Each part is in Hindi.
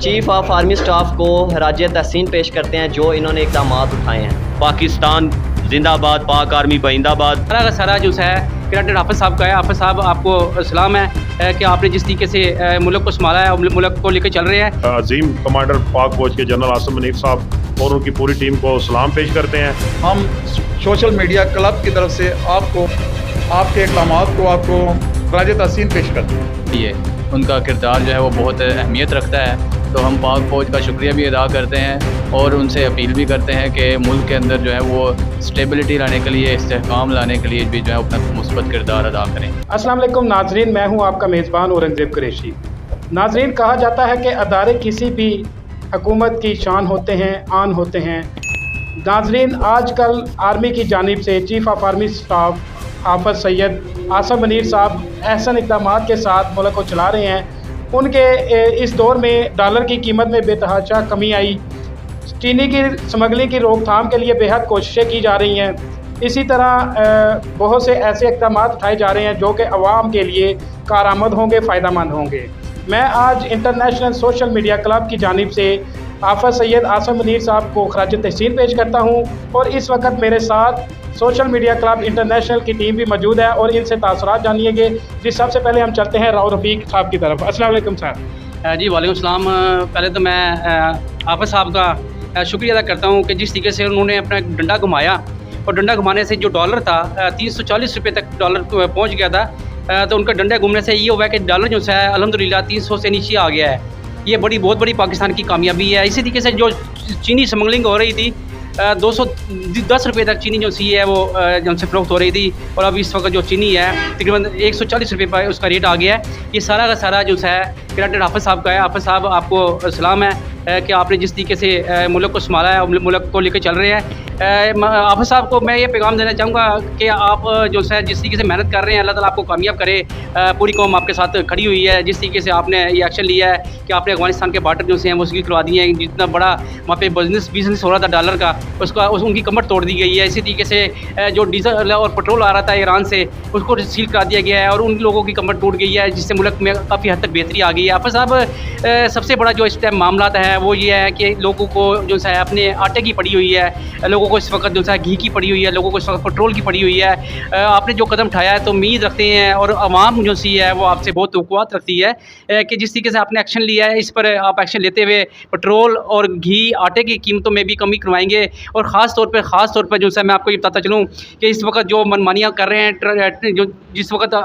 चीफ ऑफ आर्मी स्टाफ को खराज तहसीन पेश करते हैं जो इन्होंने इक़दाम उठाए हैं। पाकिस्तान जिंदाबाद, पाक आर्मी जिंदाबाद। सारा का सारा जो है कैडेट हाफिज साहब का है। हाफिज साहब आपको सलाम है कि आपने जिस तरीके से मुल्क को संभाला है और मुल्क को लेकर चल रहे हैं। अजीम कमांडर पाक फौज के जनरल आसिम मुनीर साहब और उनकी पूरी टीम को सलाम पेश करते हैं। हम सोशल मीडिया क्लब की तरफ से आपको आपके इक़दामात को आपको खराज तहसीन पेश करते हैं। ये उनका किरदार जो है वो बहुत अहमियत रखता है, तो हम पाक फ़ौज का शुक्रिया भी अदा करते हैं और उनसे अपील भी करते हैं कि मुल्क के अंदर जो है वो स्टेबिलिटी लाने के लिए, इस्तेहकाम लाने के लिए भी जो है अपना मुस्बत किरदार अदा करें। अस्सलाम वालेकुम नाजरीन, मैं हूं आपका मेज़बान औरंगज़ेब कुरैशी। नाजरीन, कहा जाता है कि अदारे किसी भी हुकूमत की शान होते हैं, आन होते हैं। नाजरीन, आजकल आर्मी की जानिब से चीफ ऑफ आर्मी स्टाफ हाफिज सैयद आसिम मुनीर साहब अहसन इक़दामात के साथ मुल्क को चला रहे हैं। उनके इस दौर में डॉलर की कीमत में बेतहाशा कमी आई। चीनी की स्मगलिंग की रोकथाम के लिए बेहद कोशिशें की जा रही हैं। इसी तरह बहुत से ऐसे इक़दाम उठाए जा रहे हैं जो कि अवाम के लिए कारआमद होंगे, फ़ायदेमंद होंगे। मैं आज इंटरनेशनल सोशल मीडिया क्लब की जानिब से हाफिज सैयद आसिम मुनीर साहब को खराज तहसीन पेश करता हूँ और इस वक्त मेरे साथ सोशल मीडिया क्लब इंटरनेशनल की टीम भी मौजूद है और इनसे तासुरात जानिएगे। जी, सबसे पहले हम चलते हैं राव रफ़ीक साहब की तरफ। अस्सलाम वालेकुम सर। जी वालेकुम सलाम। पहले तो मैं हाफिज साहब का शुक्रिया अदा करता हूँ कि जिस तरीके से उन्होंने अपना डंडा घुमाया और डंडा घुमाने से जो डॉलर था 340 रुपये तक डॉलर पहुँच गया था। तो उनका डंडा घूमने से ये हुआ है कि डॉलर जो है अल्हम्दुलिल्लाह 300 से नीचे आ गया है। ये बहुत बड़ी पाकिस्तान की कामयाबी है। इसी तरीके से जो चीनी स्मगलिंग हो रही थी 210 रुपये तक चीनी जो सी है वो जो से फ़रोख्त हो रही थी और अब इस वक्त जो चीनी है तकरीबन 140 रुपये पर उसका रेट आ गया है। ये सारा का सारा जो है कैडेट हाफिज साहब का है। हाफिज साहब आपको सलाम है कि आपने जिस तरीके से मुल्क को संभाला है और मुल्क को लेकर चल रहे हैं। हाफिज साहब को मैं ये पैगाम देना चाहूँगा कि आप जो है जिस तरीके से मेहनत कर रहे हैं, अल्लाह ताला आपको कामयाब करे। पूरी कौम आपके साथ खड़ी हुई है। जिस तरीके से आपने ये एक्शन लिया है कि आपने अफगानिस्तान के बार्डर जो हैं वो सील करवा दिए हैं। जितना बड़ा वहाँ पे बिजनेस हो रहा था डॉलर का, उनकी कमर तोड़ दी गई है। इसी तरीके से जो डीजल और पेट्रोल आ रहा था ईरान से, उसको सील करा दिया गया है और उन लोगों की कमर टूट गई है, जिससे मुल्क में काफ़ी हद तक बेहतरी आ गई है। हाफिज साहब, सबसे बड़ा जो इस टाइम मामला है वो ये है कि लोगों को जो है अपने आटे की पड़ी हुई है, लोगों को इस वक्त जो है घी की पड़ी हुई है, लोगों को इस वक्त पेट्रोल की पड़ी हुई है। आपने जो कदम उठाया है तो उम्मीद रखते हैं और आवाम जो सी है वो आपसे बहुत तवक्कुआत रखती है कि जिस तरीके से आपने एक्शन लिया है इस पर आप एक्शन लेते हुए पेट्रोल और घी, आटे की कीमतों में भी कमी करवाएंगे। और ख़ास तौर पर जो है मैं आपको ये बताता चलूँ कि इस वक्त जो मनमानियाँ कर रहे हैं, जो जिस वक्त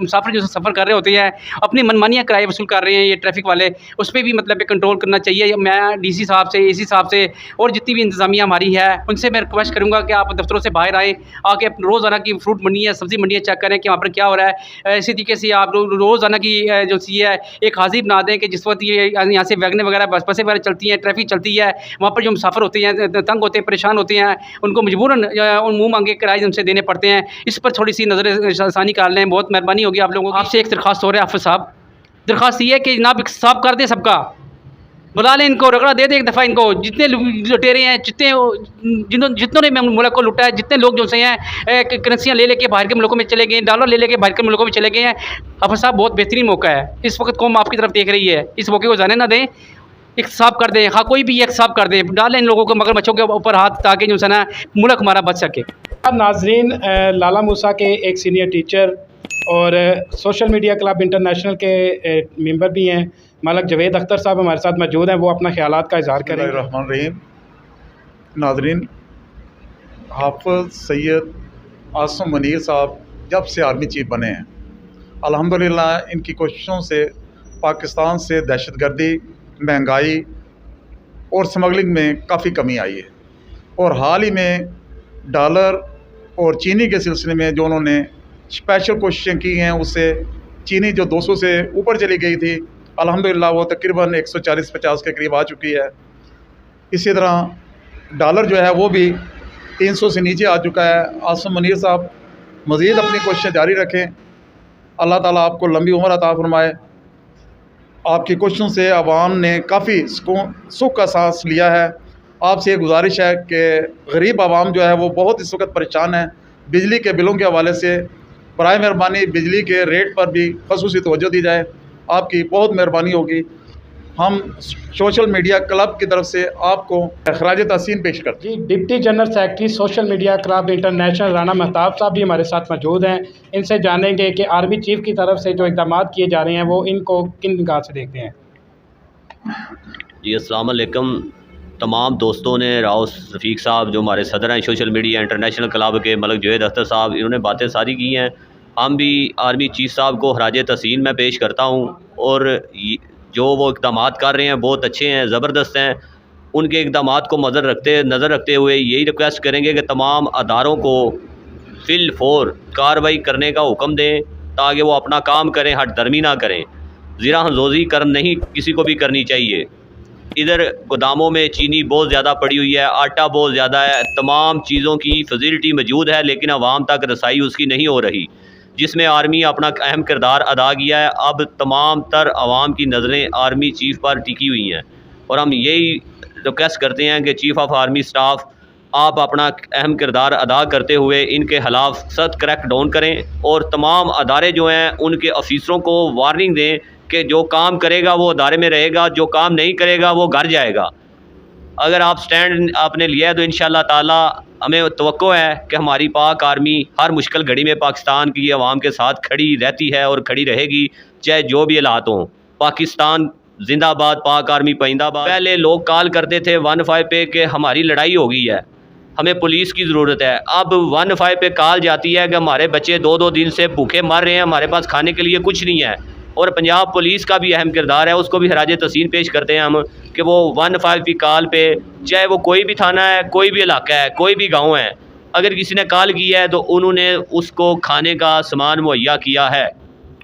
मुसाफिर जो सफ़र कर रहे होते हैं अपनी मनमानियाँ किराए वसूल कर रहे हैं ये ट्रैफिक वाले, उस पर भी मतलब कंट्रोल करना चाहिए। मैं DC साहब से, AC साहब से और जितनी भी इंतज़ामिया हमारी है उनसे मैं रिक्वेस्ट करूँगा कि आप दफ्तरों से बाहर आएँ, आके रोज़ाना की फ्रूट मंडी है, सब्ज़ी मंडी है, चेक करें कि वहाँ पर क्या हो रहा है। इसी तरीके से आप रोज़ाना की जो सी है एक हाज़िर बना दें कि जिस वक्त ये यहाँ से वैगनें वगैरह बसें वगैरह चलती हैं, ट्रैफिक चलती है, वहाँ पर जो मुसाफिर होते हैं तंग होते हैं, परेशान होते हैं, उनको मजबूरन उन मुँह मांगे किराए उनसे देने पड़ते हैं। इस पर थोड़ी सी नज़र आसानी कर लें, बहुत मेहरबानी होगी आप लोगों की। आपसे एक दरख्वास्त हो रहा है हाफिज साहब, दरख्वास्त ये है कि जनाब साफ कर दें, सबका बुला लें, इनको रगड़ा दे दें एक दफ़ा। इनको जितने लुटेरे हैं, जितनों ने मुल्क को लुटा है, जितने लोग जो से हैं करेंसियाँ ले लेके बाहर के मुल्कों में चले गए, डॉलर ले लेके बाहर के मुल्कों में चले गए हैं। हाफिज साहब, बहुत बेहतरीन मौका है, इस वक्त कौम आपकी तरफ देख रही है, इस मौके को जाने ना दें, साफ कर दें। हाँ, कोई भी एक साफ कर दें, डालें इन लोगों को मगरमच्छों के ऊपर हाथ, ताकि जो है ना मुल्क हमारा बच सके। नाजरीन, लाला मूसा के एक सीनियर टीचर और सोशल मीडिया क्लब इंटरनेशनल के मेंबर भी हैं मलक जवेद अख्तर साहब हमारे साथ मौजूद हैं। वो अपना ख्यालात का इज़हार करेंगे। बिस्मिल्लाहिर्रहमानिर्रहीम। नाजरीन, हाफिज सैयद आसिम मुनीर साहब जब से आर्मी चीफ बने हैं, अल्हम्दुलिल्लाह इनकी कोशिशों से पाकिस्तान से दहशतगर्दी, महंगाई और स्मगलिंग में काफ़ी कमी आई है। और हाल ही में डॉलर और चीनी के सिलसिले में जो उन्होंने स्पेशल कोशिशें की हैं, उससे चीनी जो 200 से ऊपर चली गई थी, अल्हम्दुलिल्लाह वो तकरीबन 140-50 के करीब आ चुकी है। इसी तरह डॉलर जो है वो भी 300 से नीचे आ चुका है। आसिम मुनीर साहब मज़ीद अपनी कोशिशें जारी रखें, अल्लाह ताला आपको लंबी उम्र अता फरमाए। आपकी कोशिशों से आवाम ने काफ़ी सुख का सांस लिया है। आपसे ये गुजारिश है कि गरीब आवाम जो है वो बहुत इस वक्त परेशान है बिजली के बिलों के हवाले से। बराए मेहरबानी बिजली के रेट पर भी खसूसी तवज्जो दी जाए, आपकी बहुत मेहरबानी होगी। हम सोशल मीडिया क्लब की तरफ से आपको खराज तहसीन पेश करते हैं। जी, deputy general secretary social media club international Rana Mehtab साहब भी हमारे साथ मौजूद हैं। इनसे जानेंगे कि आर्मी चीफ की तरफ से जो इक़दाम किए जा रहे हैं वो इनको किन निगाह से देखते हैं। जी अस्सलाम वालेकुम तमाम दोस्तों ने, राव रफ़ीक साहब जो हमारे सदर हैं सोशल मीडिया इंटरनेशनल क्लब के, मलक जवेद अख्तर साहब, इन्होंने बातें सारी की हैं। हम भी आर्मी चीफ साहब को खराज तहसीन में पेश करता हूँ, और जो वो इक़दाम कर रहे हैं बहुत अच्छे हैं, ज़बरदस्त हैं। उनके इक़दाम को नज़र रखते हुए यही रिक्वेस्ट करेंगे कि तमाम अदारों को फिल फोर कार्रवाई करने का हुक्म दें ताकि वो अपना काम करें, हट दर्मी ना करें। ज़रा हंजोज़ी कर नहीं किसी को भी करनी चाहिए। इधर गोदामों में चीनी बहुत ज़्यादा पड़ी हुई है, आटा बहुत ज़्यादा है, तमाम चीज़ों की फैसिलिटी मौजूद है, लेकिन आवाम तक रसाई उसकी नहीं हो रही, जिसमें आर्मी अपना अहम किरदार अदा किया है। अब तमाम तर आवाम की नज़रें आर्मी चीफ़ पर टिकी हुई हैं, और हम यही रिक्वेस्ट करते हैं कि चीफ़ ऑफ आर्मी स्टाफ आप अपना अहम किरदार अदा करते हुए इनके खिलाफ सख्त क्रैक डाउन करें, और तमाम अदारे जो हैं उनके ऑफिसरों को वार्निंग दें कि जो काम करेगा वो अदारे में रहेगा, जो काम नहीं करेगा वो घर जाएगा। अगर आप स्टैंड आपने लिया है तो इंशाअल्लाह ताला हमें तवक्को है कि हमारी पाक आर्मी हर मुश्किल घड़ी में पाकिस्तान की आवाम के साथ खड़ी रहती है और खड़ी रहेगी, चाहे जो भी हालात हों। पाकिस्तान जिंदाबाद, पाक आर्मी पाइंदाबाद। पहले लोग कॉल करते थे 15 पे कि हमारी लड़ाई हो गई है, हमें पुलिस की ज़रूरत है। अब 15 पे कॉल जाती है कि हमारे बच्चे 2-2 दिन से भूखे मर रहे हैं, हमारे पास खाने के लिए कुछ नहीं है। और पंजाब पुलिस का भी अहम किरदार है, उसको भी खराज तहसीन पेश करते हैं हम कि वो 15 की कॉल पे, चाहे वो कोई भी थाना है, कोई भी इलाका है, कोई भी गांव है, अगर किसी ने कॉल किया है तो उन्होंने उसको खाने का सामान मुहैया किया है।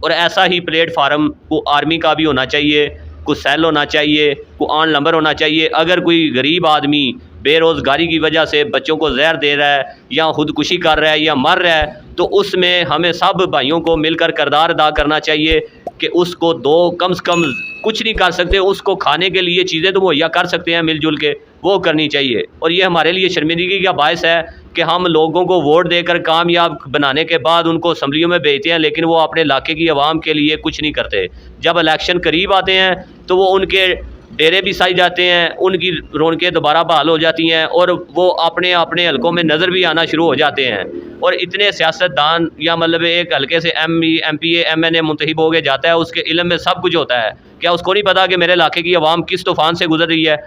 और ऐसा ही प्लेटफार्म को आर्मी का भी होना चाहिए, कुछ सेल होना चाहिए, कुछ ऑन नंबर होना चाहिए। अगर कोई गरीब आदमी बेरोज़गारी की वजह से बच्चों को जहर दे रहा है या खुदकुशी कर रहा है या मर रहा है, तो उसमें हमें सब भाइयों को मिलकर किरदार अदा करना चाहिए कि उसको कम से कम कुछ नहीं कर सकते, उसको खाने के लिए चीज़ें तो मुहैया कर सकते हैं मिलजुल के, वो करनी चाहिए। और ये हमारे लिए शर्मिंदगी का बायस है कि हम लोगों को वोट देकर कामयाब बनाने के बाद उनको असम्बलियों में भेजते हैं, लेकिन वो अपने इलाके की आवाम के लिए कुछ नहीं करते। जब इलेक्शन करीब आते हैं तो वो उनके डेरे भी साई जाते हैं, उनकी रौनकें दोबारा बहाल हो जाती हैं, और वो अपने अपने हलकों में नज़र भी आना शुरू हो जाते हैं। और इतने सियासतदान या मतलब एक हल्के से MP MNA मुंतखब हो के जाता है, उसके इल्म में सब कुछ होता है। क्या उसको नहीं पता कि मेरे इलाके की आवाम किस तूफ़ान से गुजर रही है?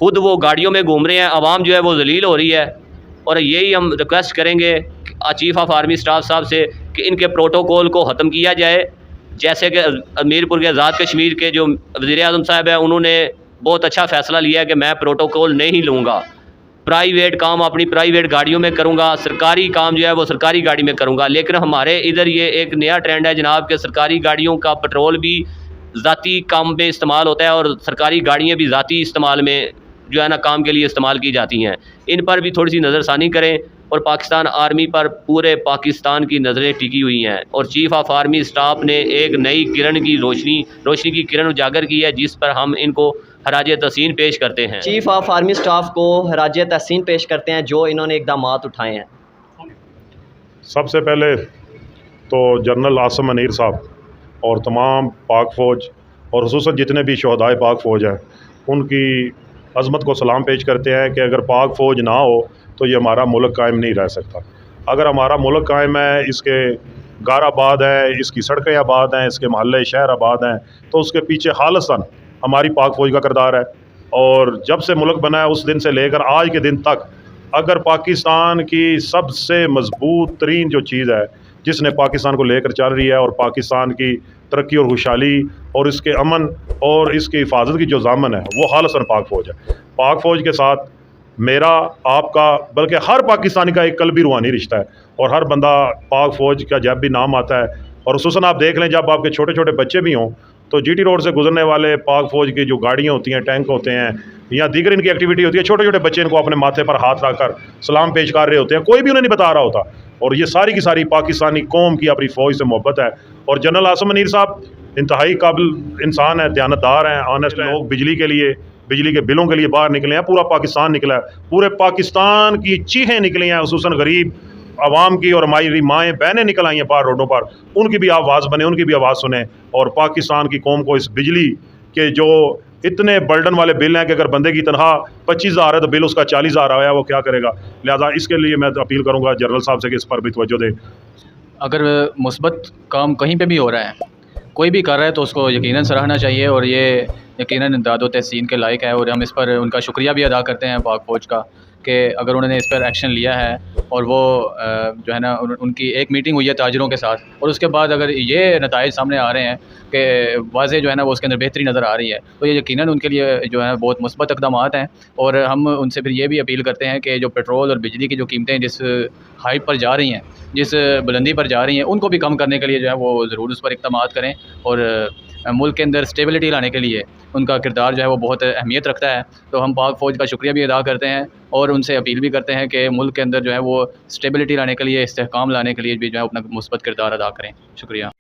खुद वो गाड़ियों में घूम रहे हैं, आवाम जो है वो जलील हो रही है। और यही हम रिक्वेस्ट करेंगे चीफ़ ऑफ आर्मी स्टाफ साहब से कि इनके प्रोटोकॉल को ख़त्म किया जाए। जैसे कि मीरपुर के आज़ाद कश्मीर के जो वज़ीर आज़म साहब हैं, उन्होंने बहुत अच्छा फ़ैसला लिया है कि मैं प्रोटोकॉल नहीं लूँगा, प्राइवेट काम अपनी प्राइवेट गाड़ियों में करूँगा, सरकारी काम जो है वो सरकारी गाड़ी में करूँगा। लेकिन हमारे इधर ये एक नया ट्रेंड है जनाब कि सरकारी गाड़ियों का पेट्रोल भी ज़ाती काम में इस्तेमाल होता है, और सरकारी गाड़ियाँ भी ज़ाती इस्तेमाल में जो है ना काम के लिए इस्तेमाल की जाती हैं। इन पर भी थोड़ी सी नज़रसानी करें, और पाकिस्तान आर्मी पर पूरे पाकिस्तान की नज़रें टिकी हुई हैं। और चीफ़ ऑफ आर्मी स्टाफ ने एक नई किरण की रोशनी की किरण उजागर की है, जिस पर हम इनको खराज तहसीन पेश करते हैं। चीफ ऑफ आर्मी स्टाफ को खराज तहसीन पेश करते हैं जो इन्होंने इक़दाम उठाए हैं। सबसे पहले तो जनरल आसिम मुनीर साहब और तमाम पाक फ़ौज और खुसूसन जितने भी शहदाए पाक फ़ौज हैं, उनकी अज़मत को सलाम पेश करते हैं कि अगर पाक फ़ौज ना हो तो ये हमारा मुल्क कायम नहीं रह सकता। अगर हमारा मुल्क कायम है, इसके घर आबाद है, इसकी सड़कें आबाद हैं, इसके महल्ले शहर आबाद हैं, तो उसके पीछे खालिसन हमारी पाक फ़ौज का किरदार है। और जब से मुल्क बना है उस दिन से लेकर आज के दिन तक, अगर पाकिस्तान की सबसे मजबूत तरीन जो चीज़ है जिसने पाकिस्तान को लेकर चल रही है, और पाकिस्तान की तरक्की और खुशहाली और इसके अमन और इसकी हिफाजत की जो जामन है, वो खालिसन पाक फ़ौज है। पाक फ़ौज के साथ मेरा, आपका, बल्कि हर पाकिस्तानी का एक कल्बी रूहानी रिश्ता है। और हर बंदा पाक फ़ौज का जब भी नाम आता है, और खुसूसन आप देख लें जब आपके छोटे छोटे बच्चे भी हों, तो GT रोड से गुजरने वाले पाक फ़ौज की जो गाड़ियाँ होती हैं, टैंक होते हैं या दीगर इनकी एक्टिविटी होती है, छोटे छोटे बच्चे इनको अपने माथे पर हाथ रखकर सलाम पेश कर रहे होते हैं, कोई भी उन्हें नहीं बता रहा होता। और ये सारी की सारी पाकिस्तानी कौम की अपनी फ़ौज से मोहब्बत है। और जनरल आसिम मुनीर साहब इंतहाई काबिल इंसान है, दयानतदार हैं, ऑनेस्ट लोग। बिजली के लिए, बिजली के बिलों के लिए बाहर निकले हैं, पूरा पाकिस्तान निकला है, पूरे पाकिस्तान की चीखें निकली हैं, खुसूसन गरीब आवाम की, और हमारी माएँ बहनें निकल आई हैं बाहर रोडों पर, उनकी भी आवाज़ बने, उनकी भी आवाज़ सुने, और पाकिस्तान की कौम को इस बिजली कि जो इतने बर्डन वाले बिल हैं कि अगर बंदे की तनख्वाह 25,000 है तो बिल उसका 40,000 आया, वो क्या करेगा। लिहाजा इसके लिए मैं अपील करूँगा जनरल साहब से कि इस पर भी तवज्जो दें। अगर मुस्बत काम कहीं पे भी हो रहा है, कोई भी कर रहा है, तो उसको यकीनन सराहना चाहिए और ये यकीनन दादो तहसीन के लायक है। और हम इस पर उनका शुक्रिया भी अदा करते हैं पाक फ़ौज का कि अगर उन्होंने इस पर एक्शन लिया है और वो जो है ना उनकी एक मीटिंग हुई है ताजरों के साथ और उसके बाद अगर ये नताइज सामने आ रहे हैं कि वाज़े जो है ना वो उसके अंदर बेहतरी नज़र आ रही है, तो ये यकीनन उनके लिए जो है बहुत मुस्बत इक़दामात हैं। और हम उनसे फिर ये भी अपील करते हैं कि जो पेट्रोल और बिजली की जो कीमतें जिस हाइट पर जा रही हैं, जिस बुलंदी पर जा रही हैं, उनको भी कम करने के लिए जो है वो ज़रूर उस पर इक़दामात करें। और मुल्क के अंदर स्टेबिलिटी लाने के लिए उनका किरदार जो है वो बहुत अहमियत रखता है। तो हम पाक फ़ौज का शुक्रिया भी अदा करते हैं और उनसे अपील भी करते हैं कि मुल्क के अंदर जो है वो स्टेबिलिटी लाने के लिए, इस्तेहकाम लाने के लिए भी जो है अपना मुस्बत किरदार अदा करें। शुक्रिया।